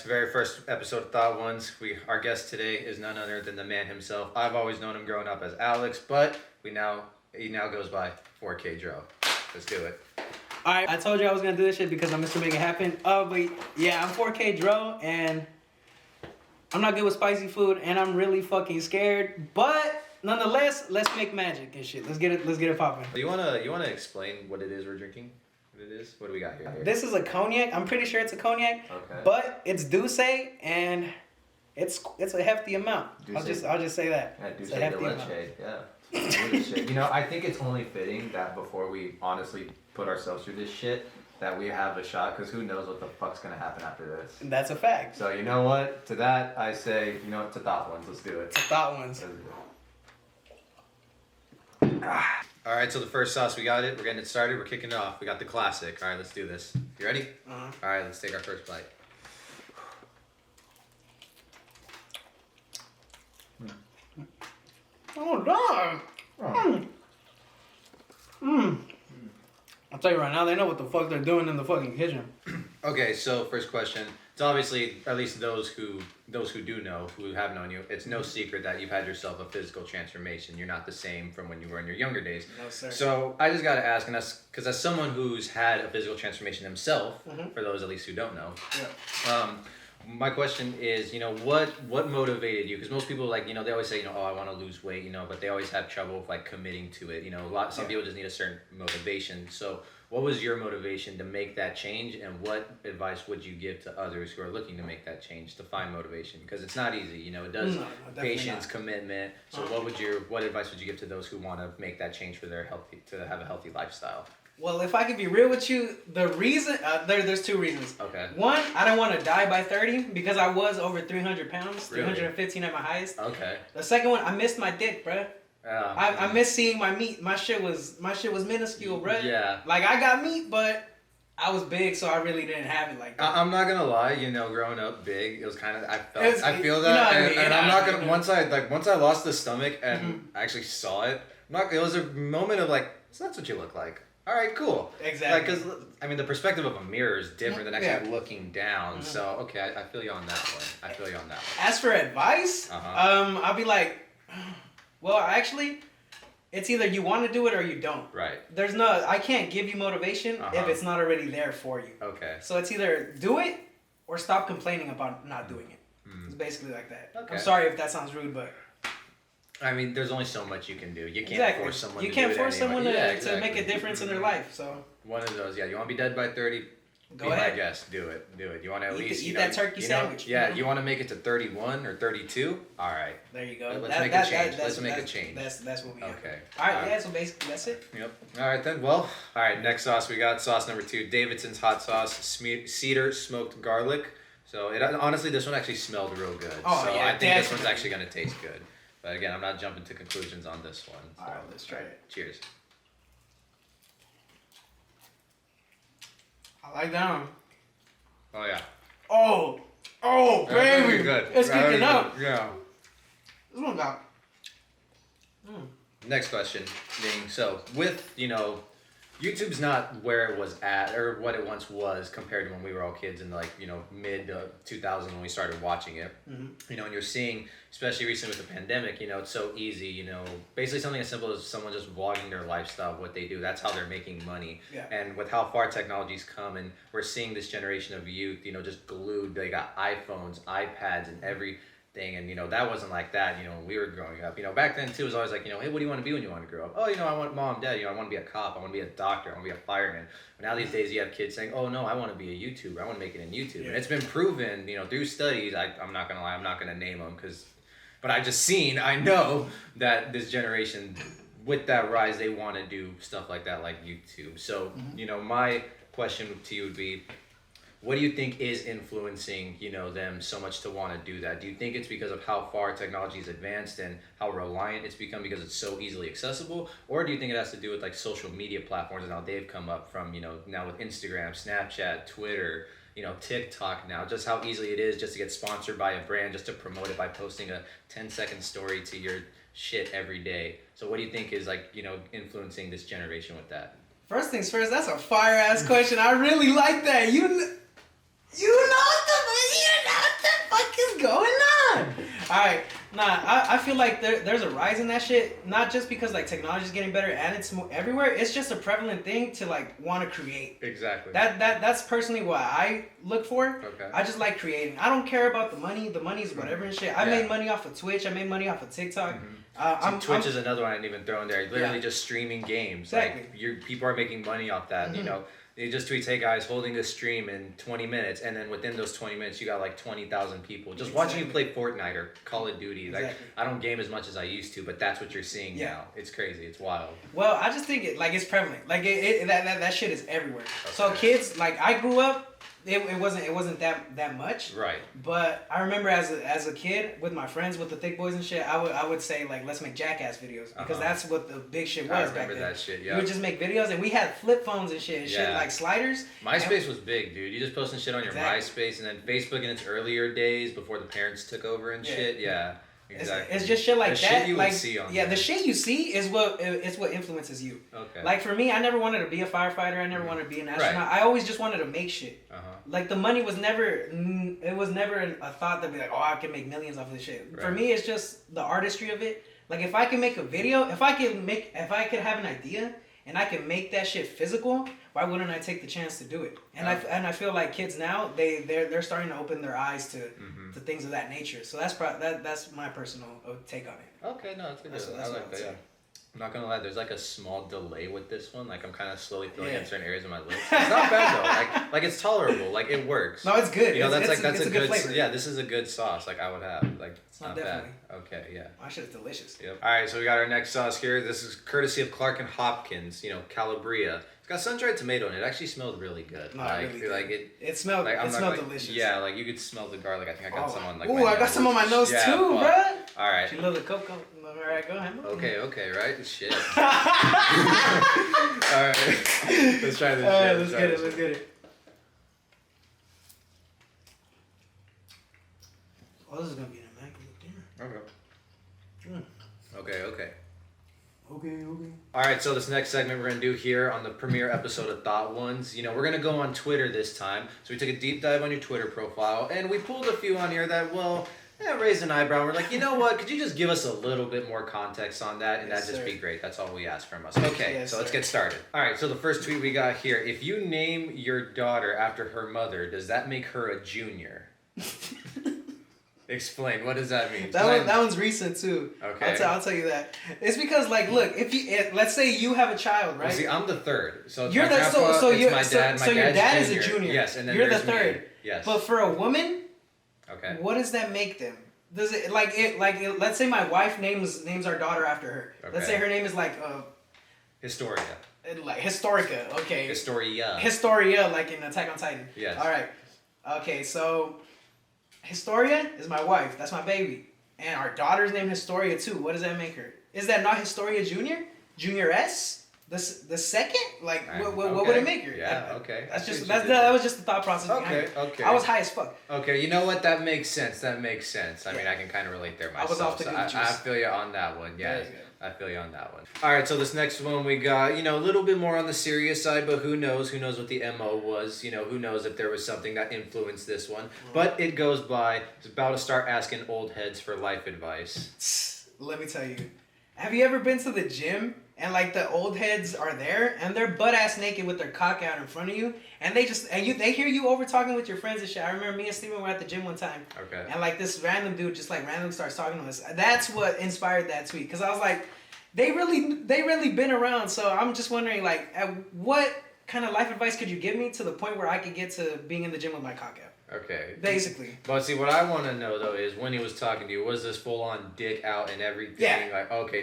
very first episode of Thot Ones. Our guest today is none other than the man himself. I've always known him growing up as Alex, but he now goes by 4K Dro. Let's do it. Alright, I told you I was gonna do this shit because I'm Mr. Make It Happen. But yeah, I'm 4K Dro, and I'm not good with spicy food, and I'm really fucking scared. But nonetheless, let's make magic and shit. Let's get it popping. You wanna explain what it is we're drinking? What it is? What do we got here? This is a cognac. I'm pretty sure it's a cognac. Okay. But it's Douce, and it's a hefty amount. Douce. I'll just say that. Yeah, it's a hefty amount. Yeah. I think it's only fitting that before we honestly put ourselves through this shit, that we have a shot, because who knows what the fuck's gonna happen after this. That's a fact. So you know what? To that I say, to Thot Ones. Let's do it. To Thot Ones. All right, so the first sauce, we got it. We're getting it started. We're kicking it off. We got the classic. All right, let's do this. You ready? Uh-huh. All right, let's take our first bite. Oh, God. I'll tell you right now, they know what the fuck they're doing in the fucking kitchen. Okay, so first question. It's obviously, at least those who do know, who have known you, it's no secret that you've had yourself a physical transformation. You're not the same from when you were in your younger days. No, sir. So I just got to ask, and that's because as someone who's had a physical transformation himself, for those at least who don't know, my question is, what motivated you? Because most people, they always say, oh, I want to lose weight, but they always have trouble with, committing to it. Some people just need a certain motivation. So what was your motivation to make that change, and what advice would you give to others who are looking to make that change, to find motivation? Because it's not easy, it does patience, commitment. So what advice would you give to those who want to make that change for to have a healthy lifestyle? Well, if I could be real with you, the reason, there's two reasons. Okay. One, I don't want to die by 30 because I was over 300 pounds, Really? 315 at my highest. Okay. The second one, I missed my dick, bruh. I miss seeing my meat. My shit was minuscule, bruh. Yeah. I got meat, but I was big, so I really didn't have it like that. I'm not gonna lie, growing up big, it was kind of, I feel You know that, what I mean, and I'm not gonna, know. once I lost the stomach and actually saw it, it was a moment of so that's what you look like. All right, cool. Exactly. Because, the perspective of a mirror is different than actually looking down. So, okay, I feel you on that one. As for advice, I'll be like, well, actually, it's either you want to do it or you don't. Right. I can't give you motivation if it's not already there for you. Okay. So it's either do it or stop complaining about not doing it. It's basically like that. Okay. I'm sorry if that sounds rude, but... there's only so much you can do. You can't exactly. force someone You to can't do it force anyway. someone to make a difference in their life, so... One of those, you want to be dead by 30? Go ahead. My guest, do it. You want to at least... Eat that turkey sandwich. Yeah, you want to make it to 31 or 32? All right. There you go. Let's make a change. Let's make a change. That's what we got. Okay. All right, yeah, so basically that's it. Yep. All right, then. Well, all right, next sauce we got. Sauce number 2, Davidson's hot sauce, cedar smoked garlic. So, honestly, this one actually smelled real good. Oh, so yeah, I think this one's actually going to taste good. But again, I'm not jumping to conclusions on this one. So. All right, let's try it. Cheers. I like that one. Oh, yeah. Oh, That's baby. really good. It's kicking up. Yeah. This one got... Next question being, so with, YouTube's not where it was at or what it once was compared to when we were all kids in mid 2000 when we started watching it. And you're seeing, especially recently with the pandemic, it's so easy, basically something as simple as someone just vlogging their lifestyle, what they do. That's how they're making money. Yeah. And with how far technology's come, and we're seeing this generation of youth, just glued. They got iPhones, iPads, and everything. And that wasn't like that when we were growing up. Back then too, it was always like, hey, what do you want to be when you want to grow up? Oh, I want mom, dad, I want to be a cop, I want to be a doctor, I want to be a fireman. But now these days you have kids saying, oh no, I want to be a YouTuber, I want to make it in YouTube. And it's been proven, through studies, I'm not gonna lie, I'm not gonna name them but I know that this generation, with that rise, they want to do stuff like that, like YouTube. So my question to you would be, what do you think is influencing, them so much to want to do that? Do you think it's because of how far technology is advanced and how reliant it's become because it's so easily accessible? Or do you think it has to do with social media platforms and how they've come up from, now with Instagram, Snapchat, Twitter, TikTok now, just how easy it is just to get sponsored by a brand, just to promote it by posting a 10-second story to your shit every day. So what do you think is influencing this generation with that? First things first, that's a fire ass question. I really like that. You know Alright, I feel like there's a rise in that shit, not just because like technology's getting better and it's everywhere. It's just a prevalent thing to like want to create. Exactly. That's personally what I look for. Okay. I just like creating. I don't care about the money. The money's whatever and shit. I made money off of Twitch. I made money off of TikTok. Twitch is another one I didn't even throw in there. Literally just streaming games. Exactly. Like people are making money off that. You know, they just tweets, "Hey guys, holding a stream in 20 minutes," and then within those 20 minutes, you got like 20,000 people just watching you play Fortnite or Call of Duty. Like I don't game as much as I used to, but that's what you're seeing now. It's crazy. It's wild. Well, I just think it's prevalent. Like that shit is everywhere. Okay. So kids, like I grew up. It wasn't that much. Right. But I remember as a kid with my friends with the thick boys and shit, I would say like let's make Jackass videos because that's what the big shit was back then. I remember that shit. Yeah. We would just make videos and we had flip phones and shit like sliders. MySpace was big, dude. You just posting shit on your MySpace and then Facebook in its earlier days before the parents took over and shit. Yeah. Exactly. It's just shit like the that. Shit you like, would see on the shit you see is what influences you. Okay. Like for me, I never wanted to be a firefighter. I never wanted to be an astronaut. Right. I always just wanted to make shit. Like the money was never. It was never a thought that be like, oh, I can make millions off of this shit. Right. For me, it's just the artistry of it. Like if I can make a video, if I could have an idea and I can make that shit physical, why wouldn't I take the chance to do it? And I feel like kids now they're starting to open their eyes to things of that nature. So that's my personal take on it. Okay, no, that's good. I like that. Yeah. I'm not gonna lie, there's like a small delay with this one. Like I'm kind of slowly filling in certain areas of my lips. It's not bad though. Like it's tolerable. Like it works. No, it's good. You know, that's a good flavor. Yeah, this is a good sauce. Like I would have. Like it's not bad. Okay, yeah. My shit is delicious. Yep. All right, so we got our next sauce here. This is courtesy of Clark and Hopkins. You know, Calabria. Got sun-dried tomato in it. It actually smelled really good. No, like, really good. Like it smelled. Like, it smelled delicious. Yeah, like you could smell the garlic. I think I got some on like. Ooh, I got some on my nose too, bro. All right. You love the Coco. All right, go ahead. Okay, right? Shit. All right, let's try this. All right, let's get it. Oh, this is gonna be an immaculate dinner. Okay. Okay. Okay. All right, so this next segment we're going to do here on the premiere episode of Thot Ones, you know, we're going to go on Twitter this time. So we took a deep dive on your Twitter profile, and we pulled a few on here that, raised an eyebrow. We're like, you know what? Could you just give us a little bit more context on that? And that'd just be great. That's all we ask from us. Okay, so let's get started. All right, so the first tweet we got here. If you name your daughter after her mother, does that make her a junior? Explain. What does that mean? That one's recent too. Okay. I'll tell you that. It's because like, look, let's say you have a child, right? Well, see, I'm the third. So it's you're my grandpa, it's my dad. So your dad is a junior. Yes, and then you're the there's third. Me. Yes. But for a woman, what does that make them? Does it let's say my wife names our daughter after her. Okay. Let's say her name is like Historia. Like Historica. Okay. Historia, like in Attack on Titan. Yes. All right. Okay, so Historia is my wife. That's my baby. And our daughter's named Historia too. What does that make her? Is that not Historia Junior? Junior S? The second? Like what would it make her? Yeah, okay. That was just the thought process behind it. Okay. I was high as fuck. Okay, you know what? That makes sense. I mean, I can kind of relate there myself. I was off the good juice. I feel you on that one. Yeah. I feel you on that one. All right, so this next one we got, a little bit more on the serious side, but who knows? Who knows what the MO was? Who knows if there was something that influenced this one? But it goes by, it's about to start asking old heads for life advice. Let me tell you. Have you ever been to the gym and like the old heads are there and they're butt ass naked with their cock out in front of you and they hear you over talking with your friends and shit. I remember me and Steven were at the gym one time. Okay. And like this random dude just like randomly starts talking to us. That's what inspired that tweet because I was like, they really been around. So I'm just wondering like, what kind of life advice could you give me to the point where I could get to being in the gym with my cock out? Okay. Basically. But see, what I want to know though is when he was talking to you, was this full on dick out and everything? Yeah. Like, okay,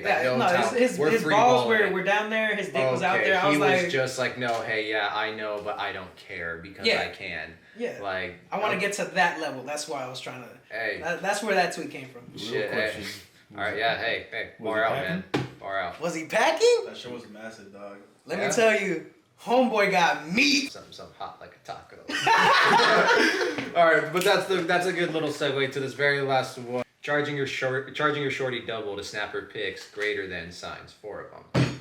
his balls were down there, his dick was out there. He was just like, no, hey, yeah, I know, but I don't care because I can. Yeah. Like, I want to get to that level. That's why I was trying to. Hey. That's where that tweet came from. Shit. Hey. All right. Yeah. Hey. Far out, man. Far out. Was he packing? That shit was massive, dog. Let me tell you. Homeboy got meat. Some hot like a taco. All right, but that's a good little segue to this very last one. Charging your shorty double to snap her pics greater than signs, 4 of them.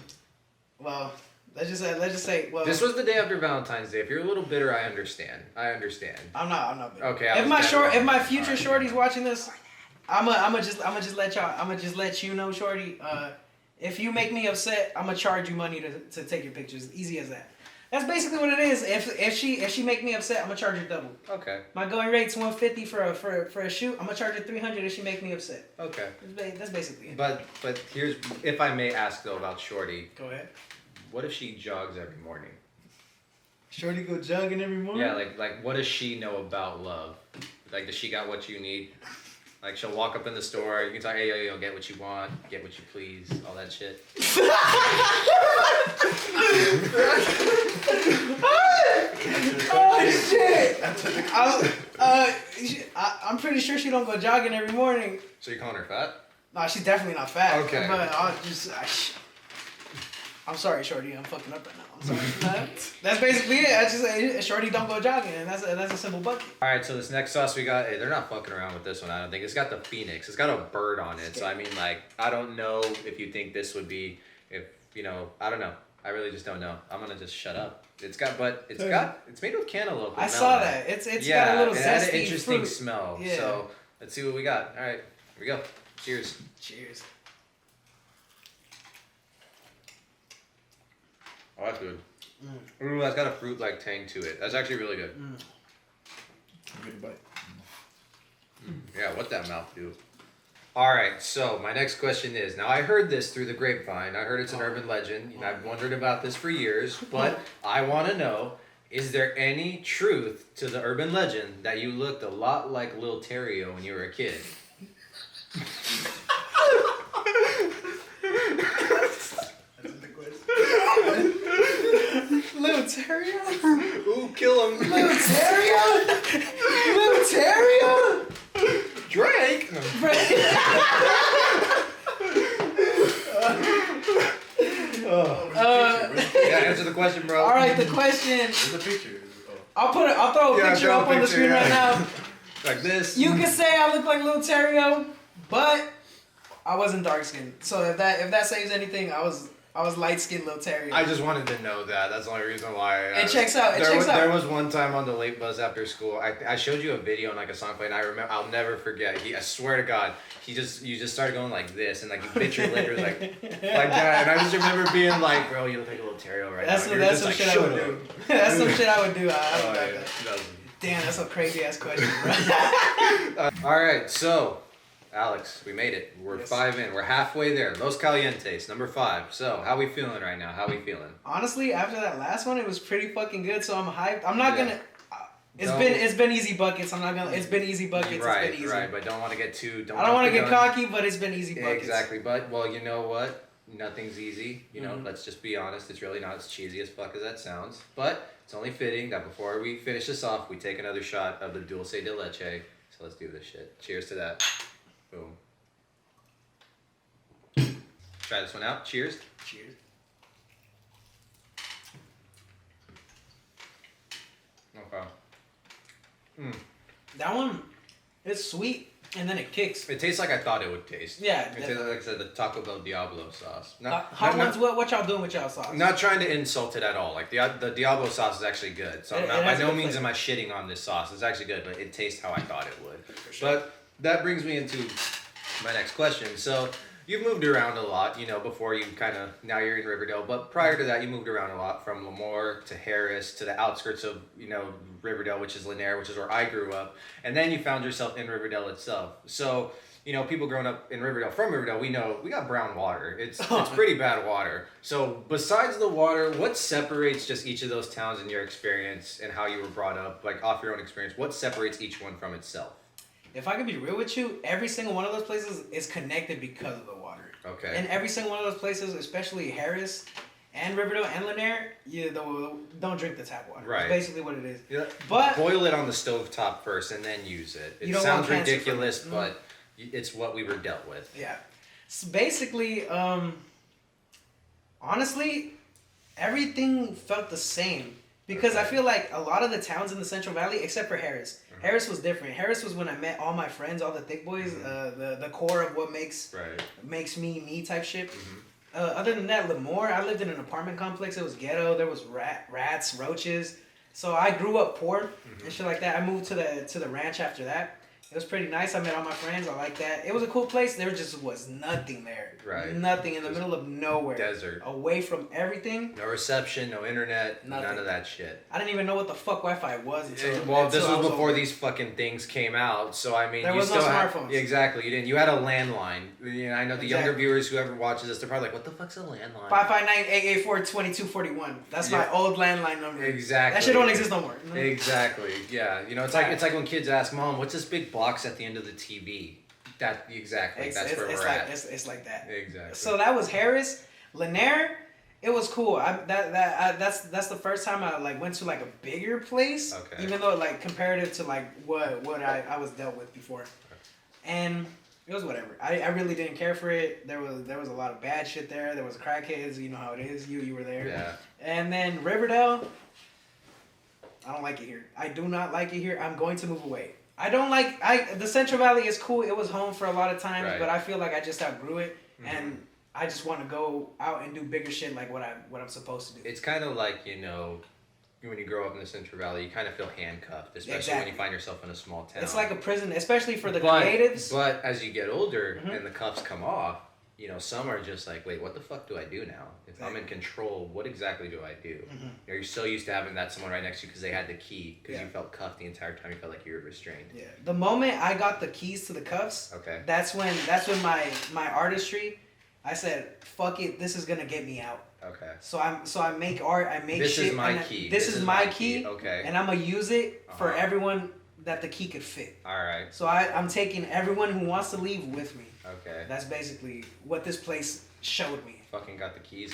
Well, let's just say. Well, this was the day after Valentine's Day. If you're a little bitter, I understand. I'm not bitter. Okay. If my future shorty's watching this, I'ma just let you know, shorty. If you make me upset, I'ma charge you money to take your pictures. Easy as that. That's basically what it is. If she make me upset, I'm gonna charge her double. Okay. My going rate's $150 for a shoot. I'm gonna charge her $300 if she make me upset. Okay. That's basically it. But here's, if I may ask though about Shorty. Go ahead. What if she jogs every morning? Shorty go jogging every morning? Yeah, like what does she know about love? Like, does she got what you need? Like, she'll walk up in the store, you can tell, hey, yo, get what you want, get what you please, all that shit. Oh, shit! I'm pretty sure she don't go jogging every morning. So you're calling her fat? No, she's definitely not fat. Okay. But I'm sorry, Shorty. I'm fucking up right now. I'm sorry. That's basically it. I just say Shorty don't go jogging, and that's a simple bucket. All right, so this next sauce we got, hey, they're not fucking around with this one, I don't think. It's got the phoenix. It's got a bird on it. So, I mean, like, I don't know if you think this would be, I don't know. I really just don't know. I'm going to just shut up. It's made with cantaloupe. I saw that. It's got a little zesty it had an interesting fruit. smell. Yeah. So, let's see what we got. All right, here we go. Cheers. Cheers. Oh, that's good. Ooh, that's got a fruit-like tang to it. That's actually really good. Good bite. Yeah, what that mouth do? All right, so my next question is, now I heard this through the grapevine. I heard it's an urban legend. I've wondered about this for years, but I want to know, is there any truth to the urban legend that you looked a lot like Lil Terrio when you were a kid? Little Terrio? Ooh, kill him. Little Terrio? Little Terrio? Drake? Yeah, answer the question, bro. All right, the question. There's a picture. I'll throw a picture up on the screen right now. Like this. You can say I look like Lil Terrio, but I wasn't dark skinned. So if that saves anything, I was light skinned Lil Terrio. I just wanted to know that. That's the only reason why. It checks out. There was one time on the late bus after school. I showed you a video and like a song play, and I remember. I'll never forget. I swear to God, you just started going like this, and like you bit your lip, like that. And I just remember being like, bro, you look like a Lil Terrio right now. That's some shit I would do. That's some shit I would do. Damn, that's a crazy ass question, bro. All right, so Alex, we made it. We're 5 in. We're halfway there. Los Calientes, number 5. So, how we feeling right now? How we feeling? Honestly, after that last one, it was pretty fucking good. So I'm hyped. I'm not gonna. It's been easy buckets. I'm not gonna. It's been easy buckets. Right, it's been easy. right. But don't want to get too. I don't want to get cocky, but it's been easy buckets. Exactly. But well, you know what? Nothing's easy. You know, let's just be honest. It's really not as cheesy as fuck as that sounds. But it's only fitting that before we finish this off, we take another shot of the Dulce de Leche. So let's do this shit. Cheers to that. Boom. Try this one out. Cheers. Cheers. Okay. That one, it's sweet and then it kicks. It tastes like I thought it would taste. Yeah. It tastes like I said, the Taco Bell Diablo sauce. What y'all doing with y'all sauce? Not trying to insult it at all. Like the Diablo sauce is actually good. So by no means am I shitting on this sauce. It's actually good, but it tastes how I thought it would. Sure. But that brings me into my next question. So you've moved around a lot, before you now you're in Riverdale, but prior to that you moved around a lot from Lemoore to Harris to the outskirts of, Riverdale, which is Lanier, which is where I grew up. And then you found yourself in Riverdale itself. So, people growing up in Riverdale, from Riverdale, we know we got brown water. It's pretty bad water. So besides the water, what separates just each of those towns in your experience and how you were brought up, like off your own experience, what separates each one from itself? If I could be real with you, every single one of those places is connected because of the water. Okay. And every single one of those places, especially Harris and Riverdale and Lanier, don't drink the tap water. Right. That's basically what it is. Yeah. But boil it on the stovetop first and then use it. It sounds ridiculous, but it's what we were dealt with. Yeah. So basically, honestly, everything felt the same. Because I feel like a lot of the towns in the Central Valley, except for Harris, Harris was different. Harris was when I met all my friends, all the thick boys, the core of what makes me type shit. Other than that, Lemoore, I lived in an apartment complex. It was ghetto. There was rats, roaches. So I grew up poor and shit like that. I moved to the ranch after that. It was pretty nice. I met all my friends. I like that. It was a cool place. There just was nothing there. Right. Nothing in the middle of nowhere. Desert. Away from everything. No reception, no internet, Nothing. none of that shit. I didn't even know what the fuck Wi-Fi was until. Well, this until was I before over. these fucking things came out. So I mean, There you was no still had, smartphones. exactly. You didn't. You had a landline. You know, I know the younger Exactly. viewers, whoever watches this, they're probably like, "What the fuck's a landline?" 559-884-2241. That's my old landline number. Exactly. That shit don't exist no more. Exactly. Yeah. You know, it's like when kids ask mom, "What's this big box at the end of the TV?" That exactly. That's where we're at. It's like that. Exactly. So that was Harris. Lanier, it was cool. That's the first time I like went to like a bigger place. Okay. Even though like comparative to like what I was dealt with before, and it was whatever. I really didn't care for it. There was a lot of bad shit there. There was crackheads. You know how it is. You were there. Yeah. And then Riverdale. I don't like it here. I do not like it here. I'm going to move away. I don't like the Central Valley is cool. It was home for a lot of times, Right. but I feel like I just outgrew it, and I just want to go out and do bigger shit like what I'm supposed to do. It's kind of like, you know, when you grow up in the Central Valley, you kind of feel handcuffed, especially when Exactly. you find yourself in a small town. It's like a prison, especially for the but, creatives. But as you get older and the cuffs come off, you know, some are just like, wait, what the fuck do I do now? If I'm in control, what exactly do I do? You know, you're so used to having that someone right next to you because they had the key, because you felt cuffed the entire time. You felt like you were restrained. Yeah. The moment I got the keys to the cuffs, Okay. that's when my artistry, I said, fuck it, this is gonna get me out. Okay. So I make art, I make This shit. is my and key. This is my key. Okay. And I'm gonna use it for Uh-huh. everyone that the key could fit. All right. So I'm taking everyone who wants to leave with me. Okay. That's basically what this place showed me. Fucking got the keys.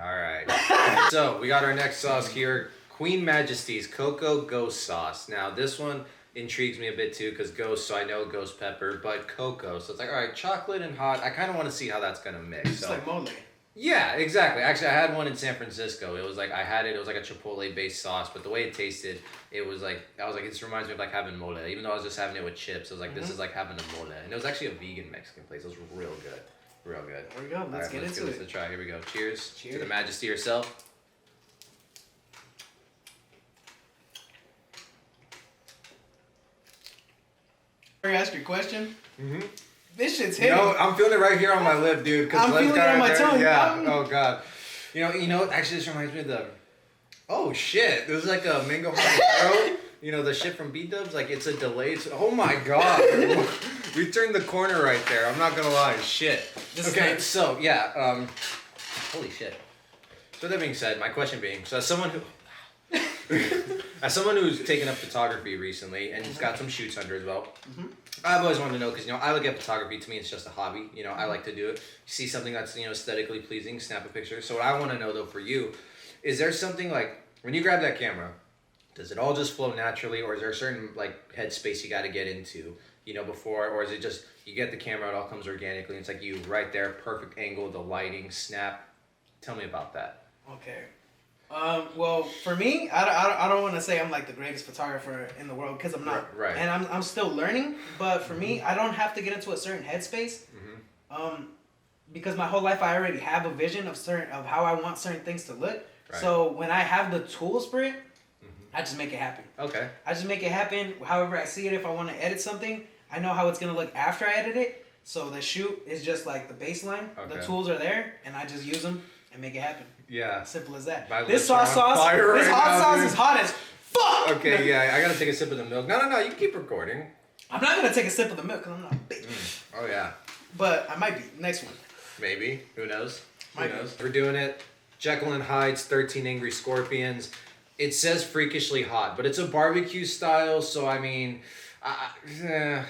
All right. So we got our next sauce here, Queen Majesty's Coco Ghost Sauce. Now this one intrigues me a bit too, because ghost, so I know ghost pepper, but cocoa. So it's like, all right, chocolate and hot. I kind of want to see how that's gonna mix. It's So like mole. yeah, exactly. Actually, I had one in San Francisco. It was like it was like a chipotle based sauce, but the way it tasted, it was like I was like, this reminds me of like having mole. Even though I was just having it with chips, I was like, this is like having a mole. And it was actually a vegan Mexican place. It was real good. Real good. There we go. Let's get into give this it. a try. Here we go. Cheers. Cheers. To the Majesty herself. Can I ask you a question? Mm-hmm. This shit's You hitting. know, I'm feeling it right here on my lip, dude. I'm feeling it on my tongue. Yeah. Oh god. You know. Actually, this reminds me of the. Oh shit! There's like a mango habanero. You know the shit from B-Dubs. Like it's a delayed. Oh my god. We turned the corner right there. I'm not gonna lie. Shit. This is Okay. nice. So yeah. Holy shit. So that being said, my question being, so as someone who's taken up photography recently and he's got some shoots under his belt, I've always wanted to know, because, you know, I look at photography, to me it's just a hobby. You know, I like to do it. See something that's, you know, aesthetically pleasing, snap a picture. So what I want to know, though, for you, is there something like, when you grab that camera, does it all just flow naturally, or is there a certain, like, headspace you got to get into, you know, before, or is it just, you get the camera, it all comes organically, and it's like you right there, perfect angle, the lighting, snap. Tell me about that. Okay. Well, for me, I don't want to say I'm like the greatest photographer in the world, because I'm not. Right. And I'm still learning. But for me, I don't have to get into a certain headspace. Because my whole life I already have a vision of how I want certain things to look. Right. So when I have the tools for it, I just make it happen. Okay. I just make it happen however I see it. If I want to edit something, I know how it's gonna look after I edit it. So the shoot is just like the baseline. Okay. The tools are there, and I just use them and make it happen. Yeah. Simple as that. My This lips are sauce, on fire this right hot now, sauce dude. is hot as fuck. Okay, yeah, I gotta take a sip of the milk. No, you can keep recording. I'm not gonna take a sip of the milk because I'm not a bitch. Oh yeah, But I might be. Next one. maybe. Who knows? Might Who be. knows? We're doing it. Jekyll and Hyde's 13 Angry Scorpions. It says freakishly hot, but it's a barbecue style, so I mean,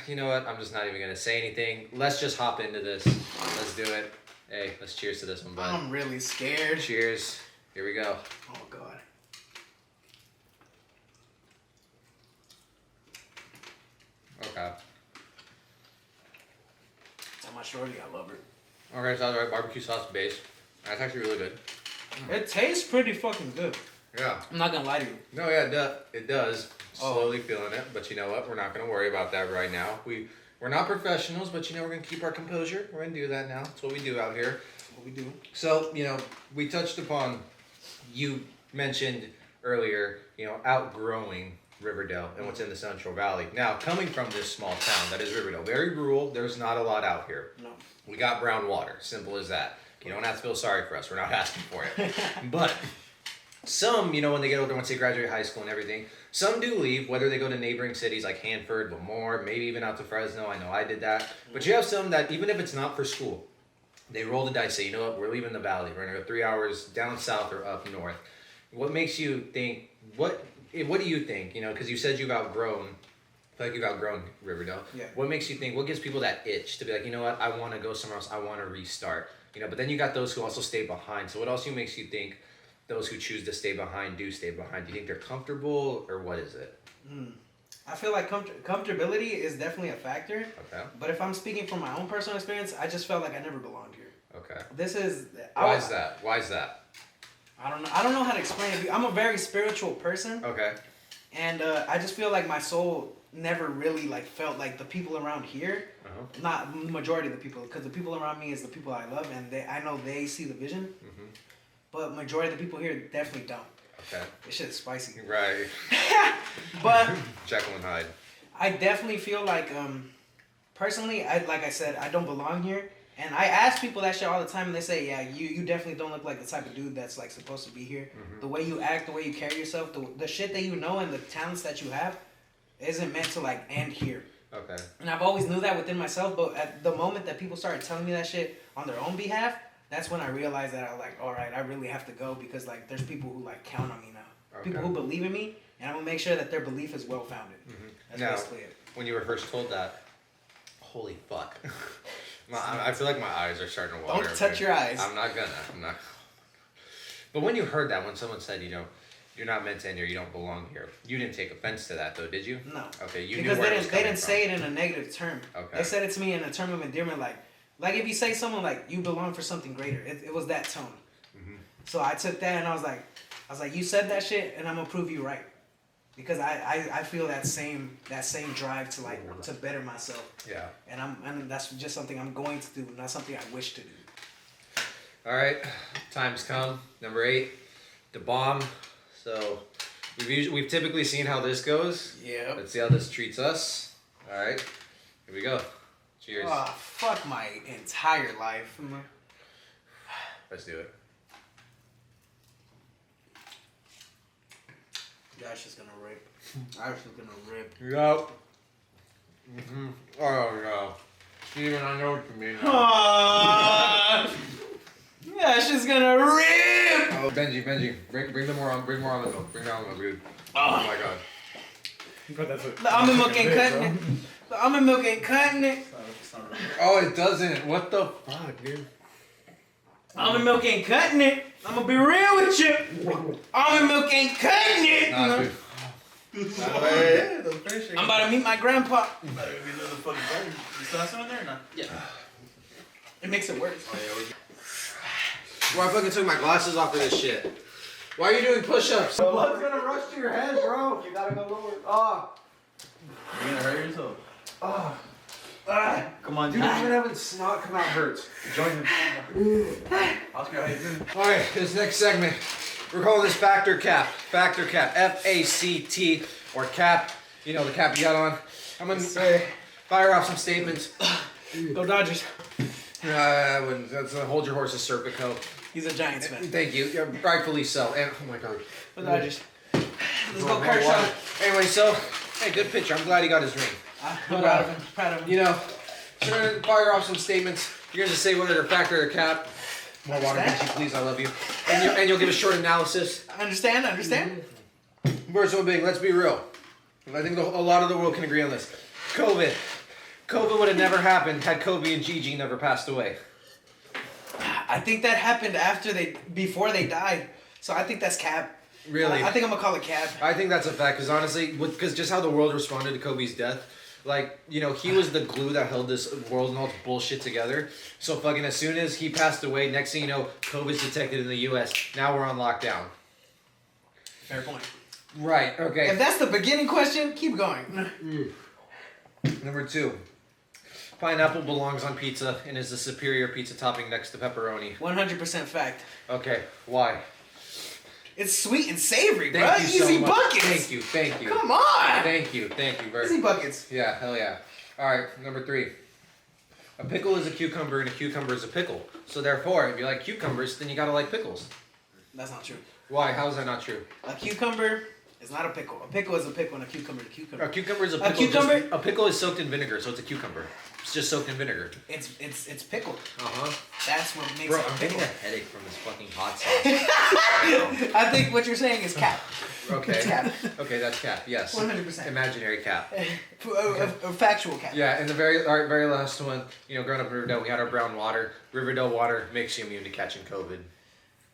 you know what? I'm just not even gonna say anything. Let's just hop into this. Let's do it. Hey, let's cheers to this one, bud. I'm really scared. Cheers. Here we go. Oh god. Okay. Tell my shorty I love her. Okay, so alright, barbecue sauce base. That's actually really good. It tastes pretty fucking good. Yeah. I'm not gonna lie to you. No, yeah, it does. Oh. Slowly feeling it, but you know what? We're not gonna worry about that right now. We're not professionals, but you know we're gonna keep our composure. We're gonna do that now. That's what we do out here. What we do? So you know, we touched upon. You mentioned earlier, you know, outgrowing Riverdale and what's in the Central Valley. Now, coming from this small town that is Riverdale, very rural, there's not a lot out here. No. We got brown water, simple as that. You don't have to feel sorry for us, we're not asking for it. But some, you know, when they get older, once they graduate high school and everything, some do leave, whether they go to neighboring cities like Hanford, Lemoore, maybe even out to Fresno. I know I did that. But you have some that, even if it's not for school, they roll the dice, say, you know what, we're leaving the valley. We're going to go 3 hours down south or up north. What makes you think, what do you think, you know, because you said you've outgrown, I feel like you've outgrown Riverdale. Yeah. What makes you think, what gives people that itch to be like, you know what, I want to go somewhere else, I want to restart. You know, but then you got those who also stay behind. So what else makes you think those who choose to stay behind do stay behind? Do you think they're comfortable, or what is it? I feel like comfortability is definitely a factor. Okay. But if I'm speaking from my own personal experience, I just felt like I never belonged here. Okay. This is... Why is that? Why is that? I don't know. I don't know how to explain it. I'm a very spiritual person. Okay. And I just feel like my soul never really like felt like the people around here, not majority of the people, because the people around me is the people I love, and I know they see the vision. But majority of the people here definitely don't. Okay. This shit is spicy. Right. But Jekyll and Hyde. I definitely feel like, personally, like I said, I don't belong here. And I ask people that shit all the time, and they say, yeah, you definitely don't look like the type of dude that's like supposed to be here. The way you act, the way you carry yourself, the shit that you know and the talents that you have isn't meant to like end here. Okay. And I've always knew that within myself, but at the moment that people started telling me that shit on their own behalf, that's when I realized that I was like, all right, I really have to go, because like there's people who like count on me now. Okay. People who believe in me, and I'm gonna make sure that their belief is well founded. That's Now, basically it. when you were first told that, holy fuck. I feel like my eyes are starting to water. Don't touch your eyes. I'm not gonna. But when you heard that, when someone said, you know, you're not meant to end here, you don't belong here, you didn't take offense to that though, did you? No. Okay, you because knew where it was they didn't coming say it in a negative term. Okay. They said it to me in a term of endearment, like if you say someone like you belong for something greater, it was that tone. So I took that and I was like, you said that shit, and I'm gonna prove you right, because I feel that same drive to like to better myself. Yeah. And that's just something I'm going to do, not something I wish to do. All right, time's come. Number 8, the bomb. So we've typically seen how this goes. Yeah. Let's see how this treats us. All right, here we go. Cheers. Oh, fuck my entire life. Let's do it. Gosh, it's gonna rip. Gosh, it's gonna rip. Yep. Oh no. Steven, I know what you mean. Yeah, she's gonna rip. Oh, Benji, bring them more on. Bring more on the milk. Bring down the milk, dude. Oh my god. But that's what. The almond milk ain't cutting it. The almond milk ain't cutting it. Oh, it doesn't. What the fuck, dude? Almond milk ain't cutting it. I'm gonna be real with you. Almond milk ain't cutting it. Nah, dude. I'm about to meet my grandpa. You still have some in there or not? Yeah. It makes it worse. Bro, I fucking took my glasses off for this shit. Why are you doing push-ups? The blood's gonna rush to your head, bro. You gotta go lower. Oh. You're gonna hurt yourself. Oh. Come on, Dude, even having snot come out hurts. Join him. Oscar, how you doing? Alright, this next segment, we're calling this Factor Cap. Factor Cap. F-A-C-T, or cap. You know, the cap you got on. I'm gonna fire off some statements. Go Dodgers. I wouldn't. That's hold your horses, Serpico. He's a Giants fan. Thank you. Yeah, rightfully so. And oh my god. Go Dodgers. Let's go Man, Kershaw. water. Anyway, so hey, good pitcher. I'm glad he got his ring. I'm proud of him. Proud of him. You know, so we're gonna fire off some statements. You're gonna say whether they're factor or cap. More water, Benji, please. I love you. And you'll give a short analysis. Understand? We're so big. Let's be real. I think a lot of the world can agree on this. COVID would have never happened had Kobe and Gigi never passed away. I think that happened before they died. So I think that's cap. Really? I think I'm gonna call it cap. I think that's a fact, because honestly, because just how the world responded to Kobe's death, like, you know, he was the glue that held this world and all this bullshit together. So fucking as soon as he passed away, next thing you know, COVID's detected in the U.S. Now we're on lockdown. Fair point. Right, okay. If that's the beginning question, keep going. Number 2. Pineapple belongs on pizza and is the superior pizza topping next to pepperoni. 100% fact. Okay, why? It's sweet and savory, bro. Thank you so Easy much. buckets. Thank you. Come on. Thank you. Easy buckets. Yeah, hell yeah. All right, number 3. A pickle is a cucumber, and a cucumber is a pickle. So therefore, if you like cucumbers, then you gotta like pickles. That's not true. Why? How is that not true? A cucumber is not a pickle. A pickle is a pickle, and a cucumber is a cucumber. A cucumber is a A pickle. cucumber- A pickle is soaked in vinegar, so it's a cucumber. It's just soaked in vinegar. It's pickled. Uh-huh. That's what makes Bro, it a I'm getting pickle. a headache from this fucking hot sauce. I think what you're saying is cap. Okay. It's cap. Okay, that's cap. Yes. 100%. Imaginary cap. A factual cap. Yeah, and the very last one, you know, growing up in Riverdale, we had our brown water. Riverdale water makes you immune to catching COVID.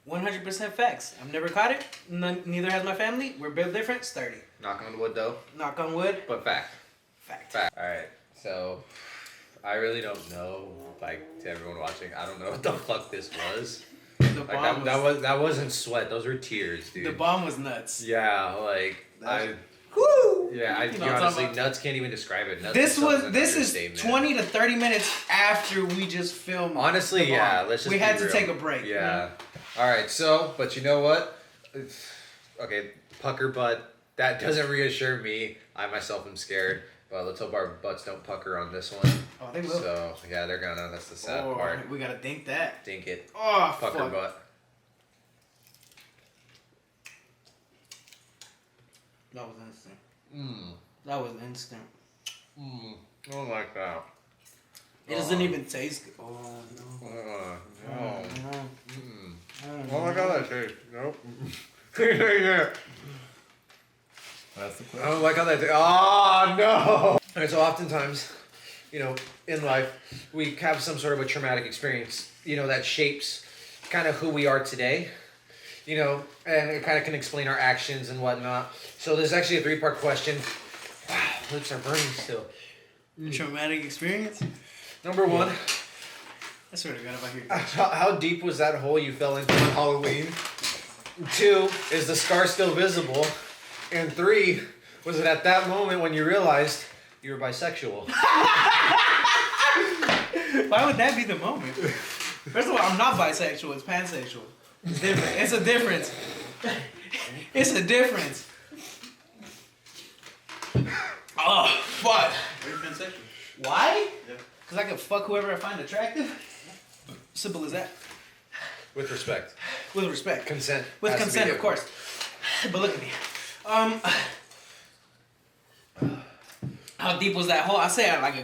100% facts. I've never caught it. Neither has my family. We're built different. Sturdy. Knock on wood, though. Knock on wood. But fact. Fact. Fact. All right. So, I really don't know. Like, to everyone watching, I don't know what the fuck this was. The Like bomb that wasn't sweat. Those were tears, dude. The bomb was nuts. Yeah, like Woo! Yeah, I You know what I'm honestly talking nuts can't even describe it. Nuts This itself an is understatement. 20 to 30 minutes after we just filmed. Honestly, the bomb. yeah. Let's just. We be had to real. take a break. Yeah. All right. So, but you know what? Okay, pucker butt. That doesn't reassure me. I myself am scared. But let's hope our butts don't pucker on this one. Oh, they will. So yeah, they're gonna. That's the sad Oh, part. we gotta dink that. Dink it. Oh, Pucker fuck. butt. That was instant. Mmm. That was instant. Mmm. I don't like that. It doesn't even taste good. Oh, no. No. No. Mm. Oh my god, that tastes. Nope. Yeah. That's the I question. don't like how that tastes. Oh no! Alright, so oftentimes, you know, in life, we have some sort of a traumatic experience, you know, that shapes kind of who we are today, you know, and it kind of can explain our actions and whatnot. So there's actually a 3-part question. Wow, lips are burning still. Traumatic experience? Number 1, I swear to God, if I hear how deep was that hole you fell into on Halloween? 2, is the scar still visible? And 3, was it at that moment when you realized you were bisexual? Why would that be the moment? First of all, I'm not bisexual. It's pansexual. It's different. It's a difference. It's a difference. Oh, fuck. Are you pansexual? Why? Yeah. Because I can fuck whoever I find attractive. Simple as that. With respect. With respect. Consent. With has to be consent, of given. course. But look at me. How deep was that hole? I say like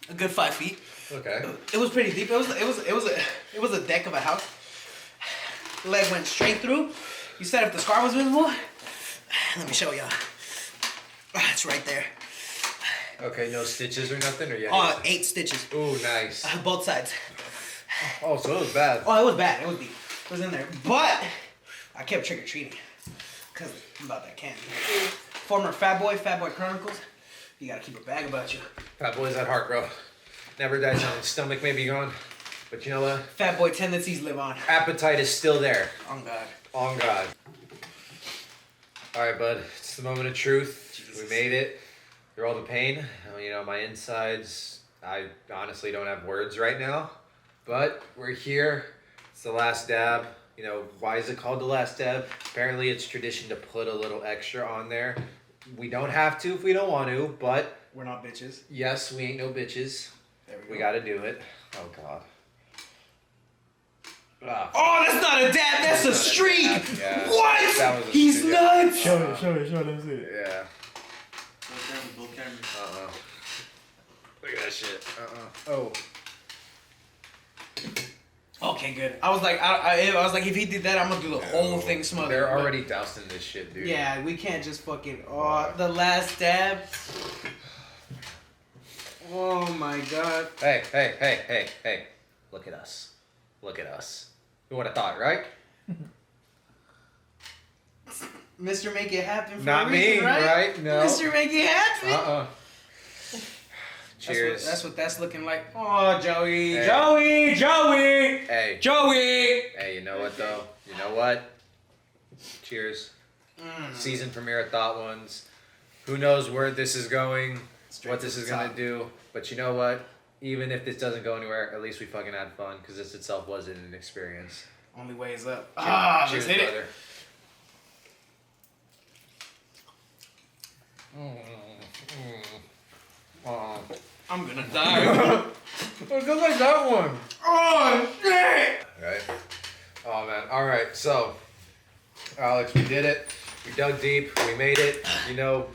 a good 5 feet. Okay. It was pretty deep. It was a deck of a house. Leg went straight through. You said if the scar was visible. Let me show y'all. It's right there. Okay, no stitches or nothing, or yeah. Oh, 8 stitches. Ooh, nice. Both sides. Oh, so it was bad. Oh, it was bad. It was deep. It was in there. But I kept trick or treating. Because I'm about that candy. Former Fat Boy Chronicles. You gotta keep a bag about you. Fat boys at heart, bro. Never dies young. Stomach may be gone, but you know what? Fat Boy tendencies live on. Appetite is still there. On God. On God. All right, bud. It's the moment of truth. Jesus. We made it. Through all the pain. You know, my insides, I honestly don't have words right now. But we're here. It's the last dab. You know, why is it called the last dab? Apparently it's tradition to put a little extra on there. We don't have to if we don't want to, but We're not bitches. yes, we ain't no bitches. There we go. We gotta do it. Oh, God. Ah, Oh, that's not a dab. That's a not a streak. dab, yeah. What? That was a He's streak. nuts. Show it, let me see it. yeah. Both cameras. Uh-uh. Look at that shit. Oh. Okay, good. I was like, I was like, if he did that, I'm gonna do the whole thing smothered. They're But- already doused in this shit, dude. Yeah, we can't just fucking. Oh, the last dab. Oh my God. Hey. Look at us. Look at us. Who would have thought, right? Mr. Make It Happen for Not a reason, me, right? No. Mr. Make It Happen. Uh-uh. Cheers. That's what that's looking like. Oh, Joey. Hey. Joey. Hey. Joey. Hey, you know what, though? You know what? Cheers. Season premiere of Thot ones. Who knows where this is going, Straight what to this the is going top. to do. But you know what? Even if this doesn't go anywhere, at least we fucking had fun, because this itself wasn't an experience. Only way is up. Cheers, Let's hit it. brother. I'm gonna die. It goes like that one. Oh shit! Right. Oh man. All right. So, Alex, we did it. We dug deep. We made it. You know.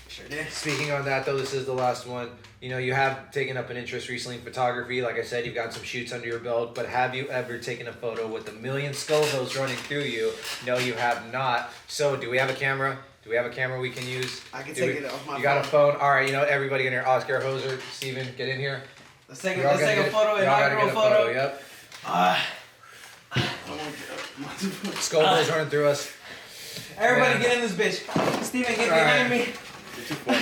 Sure did. Speaking on that though, this is the last one. You know, you have taken up an interest recently in photography. Like I said, you've got some shoots under your belt. But have you ever taken a photo with a million Scovilles running through you? No, you have not. So, do we have a camera? Do we have a camera we can use? I can Do take we- it off my You got a phone. phone? All right. You know, everybody in here. Oscar, Hoser, Steven, get in here. Let's take We all a gotta get- photo. we all gotta Inaugural get a photo. photo. Yep. I won't get up. Scovilles running through us. Everybody Man. get in this bitch. Steven, get All behind right. me. You're too far.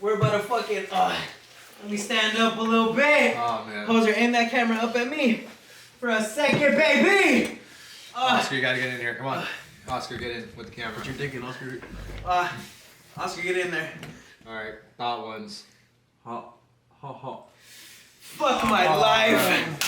We're about to fucking. Let me stand up a little bit. Oh man. Hoser, aim that camera up at me for a second, baby. Oscar, you gotta get in here. Come on. Oscar, get in with the camera. What you thinking, Oscar? Oscar, get in there. All right. Thought ones. Ha. Ha ha. Fuck my Oh, life.